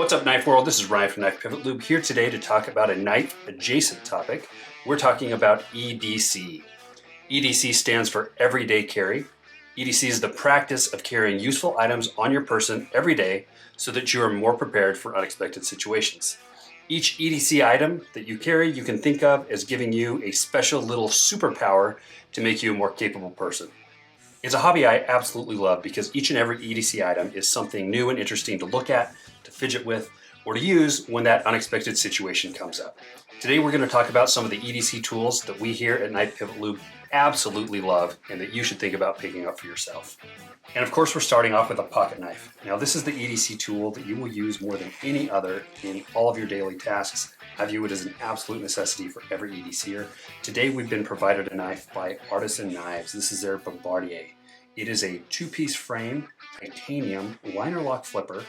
What's up, Knife World? This is Ryan from Knife Pivot Lube here today to talk about a knife-adjacent topic. We're talking about EDC. EDC stands for Everyday Carry. EDC is the practice of carrying useful items on your person every day so that you are more prepared for unexpected situations. Each EDC item that you carry, you can think of as giving you a special little superpower to make you a more capable person. It's a hobby I absolutely love because each and every EDC item is something new and interesting to look at, to fidget with, or to use when that unexpected situation comes up. Today we're going to talk about some of the EDC tools that we here at Knife Pivot Lube absolutely love and that you should think about picking up for yourself. And of course we're starting off with a pocket knife. Now this is the EDC tool that you will use more than any other in all of your daily tasks. I view it as an absolute necessity for every EDCer. Today we've been provided a knife by Artisan Knives. This is their Bombardier. It is a two-piece frame, titanium liner lock flipper.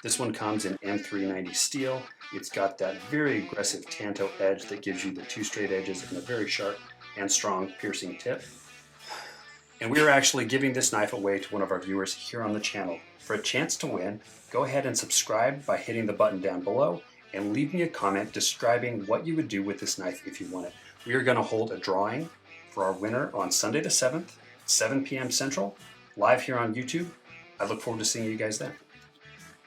This one comes in M390 steel. It's got that very aggressive tanto edge that gives you the two straight edges and a very sharp and strong piercing tip. And we are actually giving this knife away to one of our viewers here on the channel. For a chance to win, go ahead and subscribe by hitting the button down below and leave me a comment describing what you would do with this knife if you won it. We are going to hold a drawing for our winner on Sunday the 7th, 7 p.m. Central, live here on YouTube. I look forward to seeing you guys then.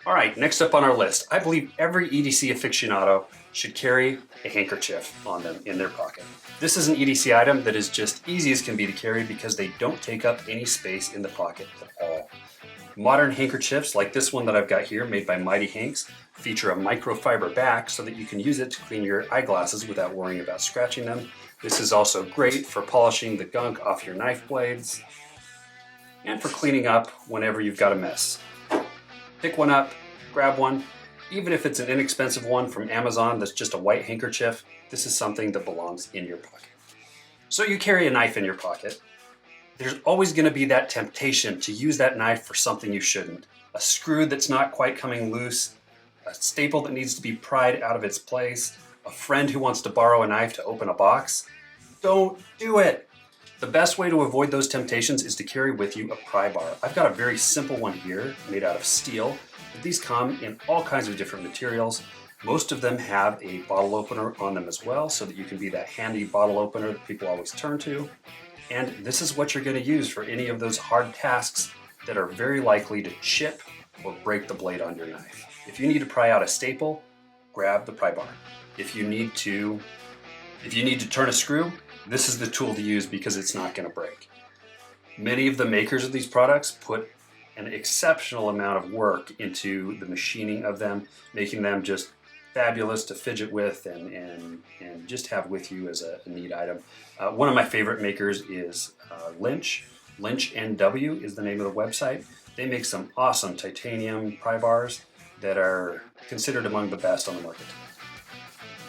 All right, next up on our list, I believe every EDC aficionado should carry a handkerchief on them in their pocket. This is an EDC item that is just easy as can be to carry because they don't take up any space in the pocket at all. Modern handkerchiefs like this one that I've got here, made by Mighty Hanks, feature a microfiber back so that you can use it to clean your eyeglasses without worrying about scratching them. This is also great for polishing the gunk off your knife blades and for cleaning up whenever you've got a mess. Pick one up, grab one. Even if it's an inexpensive one from Amazon that's just a white handkerchief, this is something that belongs in your pocket. So you carry a knife in your pocket. There's always going to be that temptation to use that knife for something you shouldn't. A screw that's not quite coming loose, a staple that needs to be pried out of its place, a friend who wants to borrow a knife to open a box. Don't do it! The best way to avoid those temptations is to carry with you a pry bar. I've got a very simple one here made out of steel, but these come in all kinds of different materials. Most of them have a bottle opener on them as well, so that you can be that handy bottle opener that people always turn to. And this is what you're going to use for any of those hard tasks that are very likely to chip or break the blade on your knife. If you need to pry out a staple, grab the pry bar. If you need to turn a screw, this is the tool to use because it's not going to break. Many of the makers of these products put an exceptional amount of work into the machining of them, making them just fabulous to fidget with and just have with you as a neat item. One of my favorite makers is Lynch. Lynch NW is the name of the website. They make some awesome titanium pry bars that are considered among the best on the market.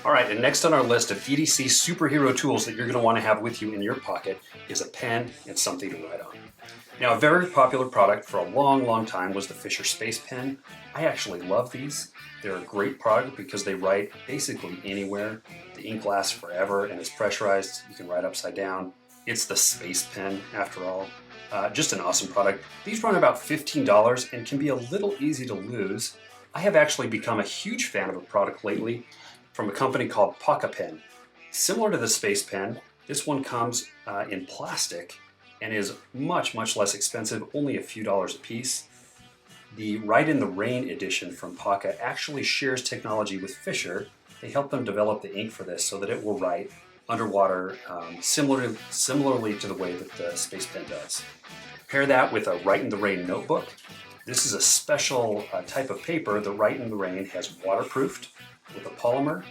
All right, and next on our list of EDC superhero tools that you're going to want to have with you in your pocket is a pen and something to write on. Now, a very popular product for a long time was the Fisher Space Pen. I actually love these. They're a great product because they write basically anywhere. The ink lasts forever and is pressurized. You can write upside down. It's the Space Pen, after all. Just an awesome product. These run about $15 and can be a little easy to lose. I have actually become a huge fan of a product lately from a company called Poca Pen. Similar to the Space Pen, this one comes in plastic and is much less expensive, only a few dollars a piece. The Write in the Rain edition from Poca actually shares technology with Fisher. They helped them develop the ink for this so that it will write underwater similarly to the way that the Space Pen does. Pair that with a Write in the Rain notebook. This is a special type of paper. The Write in the Rain has waterproofed with a polymer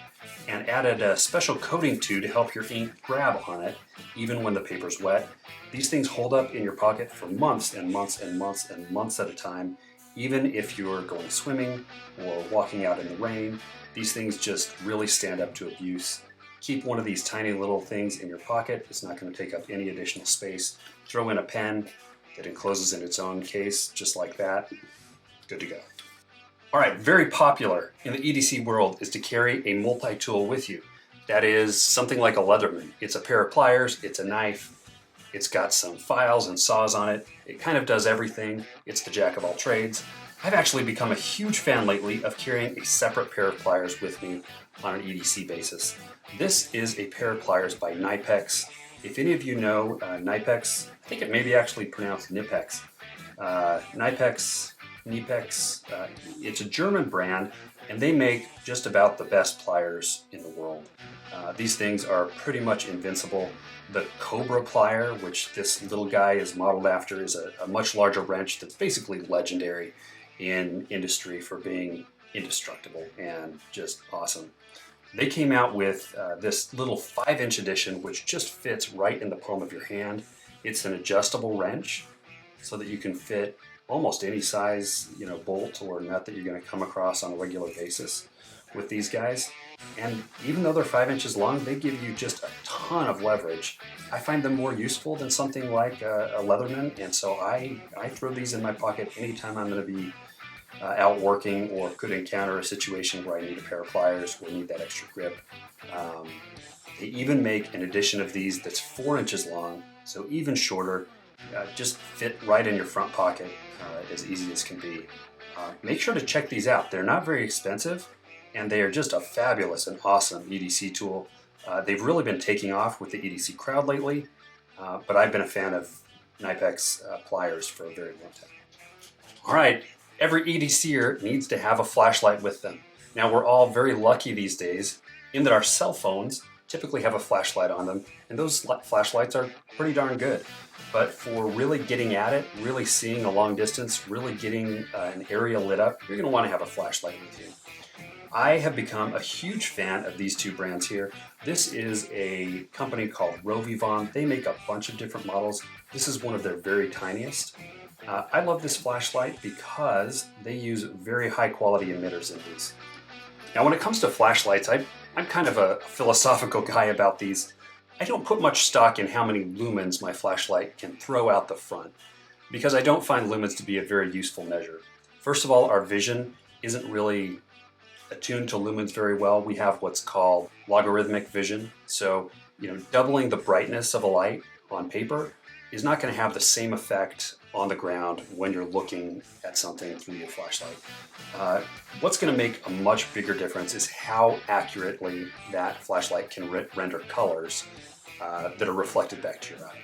and added a special coating to help your ink grab on it even when the paper's wet. These things hold up in your pocket for months and months at a time, even if you're going swimming or walking out in the rain. These things just really stand up to abuse. Keep one of these tiny little things in your pocket. It's not going to take up any additional space. Throw in a pen that encloses in its own case, just like that. Good to go. All right, very popular in the EDC world is to carry a multi-tool with you. That is something like a Leatherman. It's a pair of pliers, it's a knife, it's got some files and saws on it. It kind of does everything. It's the jack of all trades. I've actually become a huge fan lately of carrying a separate pair of pliers with me on an EDC basis. This is a pair of pliers by Knipex. If any of you know Knipex, I think it may be actually pronounced Knipex. Knipex, it's a German brand, and they make just about the best pliers in the world. These things are pretty much invincible. The Cobra plier, which this little guy is modeled after, is a much larger wrench that's basically legendary in industry for being indestructible and just awesome. They came out with this little 5-inch edition, which just fits right in the palm of your hand. It's an adjustable wrench so that you can fit almost any size, bolt or nut that you're going to come across on a regular basis with these guys. And even though they're 5 inches long, they give you just a ton of leverage. I find them more useful than something like a Leatherman, and so I throw these in my pocket anytime I'm going to be out working or could encounter a situation where I need a pair of pliers or need that extra grip. They even make an edition of these that's 4 inches long, so even shorter, just fit right in your front pocket as easy as can be. Make sure to check these out. They're not very expensive, and they are just a fabulous and awesome EDC tool. They've really been taking off with the EDC crowd lately, but I've been a fan of Knipex pliers for a very long time. All right, every EDCer needs to have a flashlight with them. Now, we're all very lucky these days in that our cell phones typically have a flashlight on them, and those flashlights are pretty darn good. But for really getting at it, really seeing a long distance, really getting an area lit up, you're going to want to have a flashlight with you. I have become a huge fan of these two brands here. This is a company called Rovivon. They make a bunch of different models. This is one of their very tiniest. I love this flashlight because they use very high quality emitters in these. Now, when it comes to flashlights, I'm kind of a philosophical guy about these. I don't put much stock in how many lumens my flashlight can throw out the front because I don't find lumens to be a very useful measure. First of all, our vision isn't really attuned to lumens very well. We have what's called logarithmic vision. So, doubling the brightness of a light on paper is not going to have the same effect on the ground when you're looking at something through your flashlight. What's going to make a much bigger difference is how accurately that flashlight can render colors that are reflected back to your eye.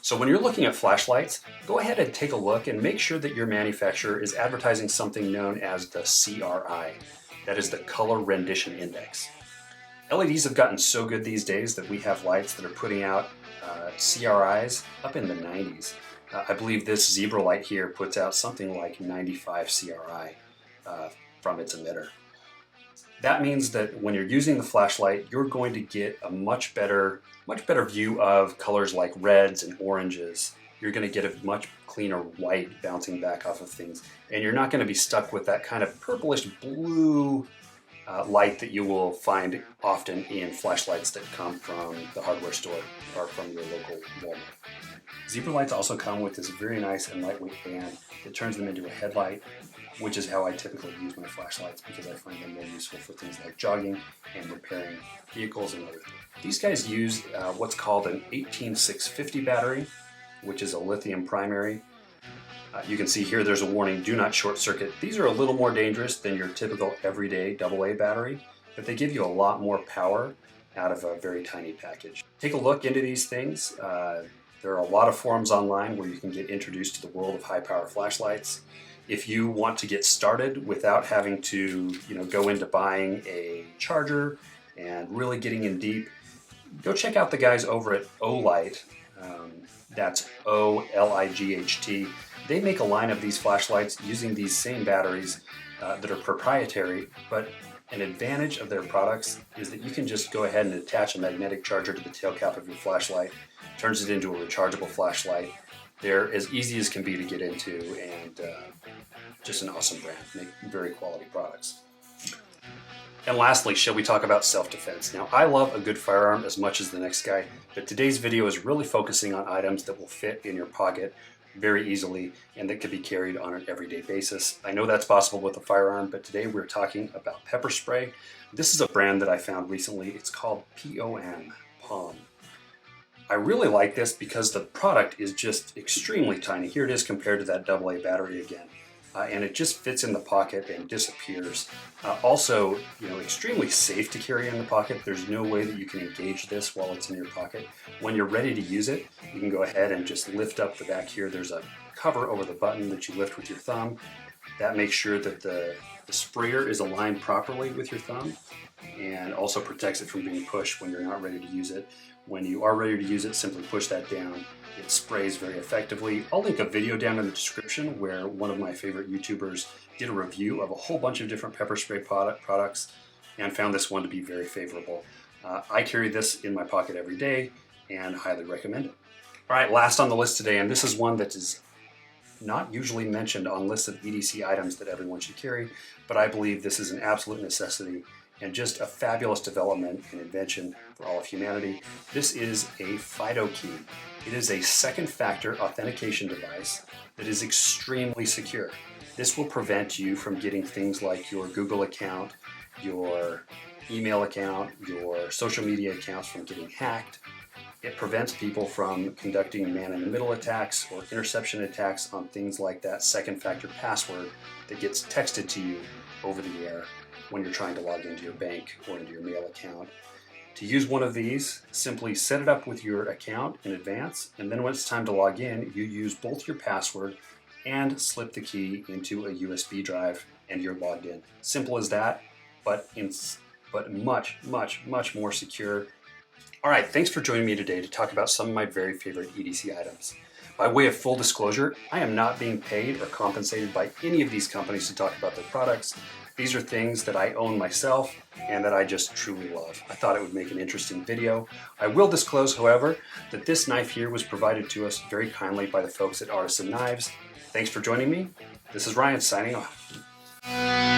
So when you're looking at flashlights, go ahead and take a look and make sure that your manufacturer is advertising something known as the CRI. That is the Color Rendition Index. LEDs have gotten so good these days that we have lights that are putting out CRIs up in the 90s. I believe this Zebra light here puts out something like 95 CRI from its emitter. That means that when you're using the flashlight, you're going to get a much better view of colors like reds and oranges. You're going to get a much cleaner white bouncing back off of things, and you're not going to be stuck with that kind of purplish blue light that you will find often in flashlights that come from the hardware store or from your local Walmart. Zebra lights also come with this very nice and lightweight band that turns them into a headlight, which is how I typically use my flashlights because I find them more useful for things like jogging and repairing vehicles and other things. These guys use what's called an 18650 battery, which is a lithium primary. You can see here there's a warning, do not short circuit. These are a little more dangerous than your typical everyday AA battery, but they give you a lot more power out of a very tiny package. Take a look into these things. There are a lot of forums online where you can get introduced to the world of high power flashlights. If you want to get started without having to go into buying a charger and really getting in deep, go check out the guys over at Olight. That's O-L-I-G-H-T. They make a line of these flashlights using these same batteries that are proprietary, but an advantage of their products is that you can just go ahead and attach a magnetic charger to the tail cap of your flashlight, turns it into a rechargeable flashlight. They're as easy as can be to get into, and just an awesome brand. Make very quality products. And lastly, shall we talk about self-defense? Now, I love a good firearm as much as the next guy, but today's video is really focusing on items that will fit in your pocket very easily and that can be carried on an everyday basis. I know that's possible with a firearm, but today we're talking about pepper spray. This is a brand that I found recently. It's called POM. I really like this because the product is just extremely tiny. Here it is compared to that AA battery again. and it just fits in the pocket and disappears. Also, extremely safe to carry in the pocket. There's no way that you can engage this while it's in your pocket. When you're ready to use it, you can go ahead and just lift up the back here. There's a cover over the button that you lift with your thumb. That makes sure that the sprayer is aligned properly with your thumb, and also protects it from being pushed when you're not ready to use it. When you are ready to use it, simply push that down. It sprays very effectively. I'll link a video down in the description where one of my favorite YouTubers did a review of a whole bunch of different pepper spray products and found this one to be very favorable. I carry this in my pocket every day and highly recommend it. All right, last on the list today, and this is one that is not usually mentioned on lists of EDC items that everyone should carry, but I believe this is an absolute necessity and just a fabulous development and invention for all of humanity. This is a FIDO key. It is a second factor authentication device that is extremely secure. This will prevent you from getting things like your Google account, your email account, your social media accounts from getting hacked. It prevents people from conducting man-in-the-middle attacks or interception attacks on things like that second factor password that gets texted to you over the air when you're trying to log into your bank or into your mail account. To use one of these, simply set it up with your account in advance, and then when it's time to log in, you use both your password and slip the key into a USB drive and you're logged in. Simple as that, but much, much, much more secure. All right, thanks for joining me today to talk about some of my very favorite EDC items. By way of full disclosure, I am not being paid or compensated by any of these companies to talk about their products. These are things that I own myself and that I just truly love. I thought it would make an interesting video. I will disclose, however, that this knife here was provided to us very kindly by the folks at Artisan Knives. Thanks for joining me. This is Ryan signing off.